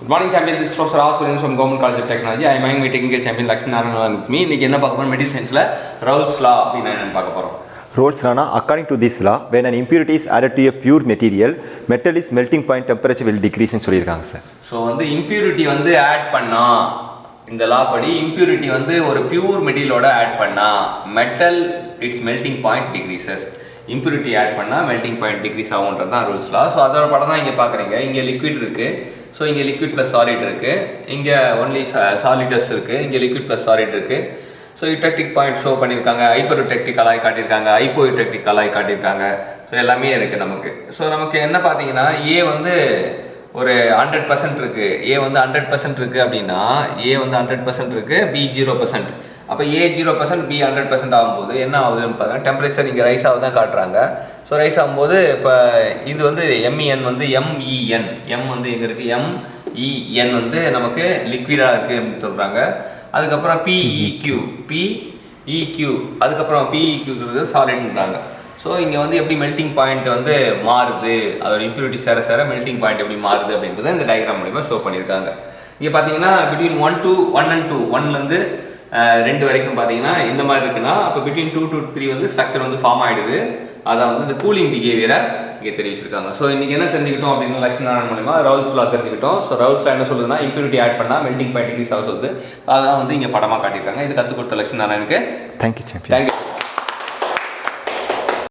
Good morning, champion. This is Professor Ras Williams from Government College of Technology. I am my technical champion Lakshmi Narayan with me. இன்னைக்கு என்ன பார்க்க போறோம்? Material scienceல Raoult's law அப்படினா என்ன பார்க்க போறோம்? Raoult's law, according to this law, when an impurity is added to a pure material, metal is melting point temperature will decrease ன்னு சொல்லிருக்காங்க சார். ஸோ வந்து impurity வந்து ஆட் பண்ணா இந்த லா படி impurity வந்து ஒரு பியூர் மெட்டீரியலோட ஆட் பண்ணா metal its melting point decreases. impurity add பண்ணா மெல்டிங் பாயிண்ட் டிக்ரீஸ் ஆகும்ன்றது தான் ரூல்ஸ் லா. ஸோ அதோட படம் தான் இங்கே பார்க்குறீங்க. இங்கே லிக்விட் இருக்கு. ஸோ இங்கே லிக்விட் ப்ளஸ் சாலிட் இருக்குது, இங்கே ஒன்லி சாலிடஸ் இருக்குது, இங்கே லிக்விட் ப்ளஸ் சாலிட் இருக்குது. ஸோ யூடெக்டிக் பாயிண்ட் ஷோ பண்ணியிருக்காங்க, ஹைப்பர் யூடெக்டிக் அலாய் காட்டியிருக்காங்க, ஹைப்போ யூடெக்டிக் அலாய் காட்டியிருக்காங்க. ஸோ எல்லாமே இருக்குது நமக்கு. ஸோ நமக்கு என்ன பார்த்தீங்கன்னா ஏ வந்து ஒரு 100% இருக்குது, ஏ வந்து 100% இருக்குது அப்படின்னா ஏ வந்து 100% இருக்குது, பி 0%. அப்போ ஏ 0% பி 100% ஆகும்போது என்ன ஆகுதுன்னு பார்த்தீங்கன்னா டெம்பரேச்சர் இங்கே ரைஸ் ஆகுது தான் காட்டுறாங்க. ஸோ ரைஸ் ஆகும்போது இப்போ இது வந்து எம்இஎன் வந்து எம்இஎன், எம் வந்து எங்கே இருக்குது, எம்இஎன் வந்து நமக்கு லிக்விடாக இருக்குது அப்படின்னு சொல்கிறாங்க. அதுக்கப்புறம் பிஇக்யூ, பிஇக்யூ, அதுக்கப்புறம் பிஇக்யூங்கிறது சாலிட்ன்றாங்க. ஸோ இங்கே வந்து எப்படி மெல்டிங் பாயிண்ட் வந்து மாறுது, அதோட இம்ப்யூரிட்டி சேர மெல்டிங் பாயிண்ட் எப்படி மாறுது அப்படின்றத இந்த டயக்ராம் மூலிமா ஷோ பண்ணியிருக்காங்க. இங்கே பார்த்தீங்கன்னா பிட்வீன் 1 and 2, 1லேருந்து 2 வரைக்கும் பார்த்தீங்கன்னா இந்த மாதிரி இருக்குன்னா அப்போ பிட்வீன் 2 to 3 வந்து ஸ்ட்ரக்சர் வந்து ஃபார்ம் ஆகிடுது. அதை வந்து இந்த கூலிங் பிஹேவியரை இங்கே தெரிவிச்சிருக்காங்க. ஸோ இன்றைக்கி என்ன தெரிஞ்சுக்கிட்டோம் அப்படின்னு லக்ஷ்மி நாராயணன் மூலிமா ரவுல்ட்ஸ் லா தெரிஞ்சுக்கிட்டோம். ஸோ ரவுல்ட்ஸ் லா என்ன சொல்லுதுன்னா இம்ப்யூரிட்டி ஆட் பண்ணால் மெல்டிங் பாயிண்ட் டிக்ரீஸ் ஆக சொல்லுது. அதான் வந்து இங்கே படமாக காட்டியிருக்காங்க. இது கற்றுக் கொடுத்த லக்ஷ்மி நாராயணுக்கு தேங்க்யூ. தேங்க்யூ.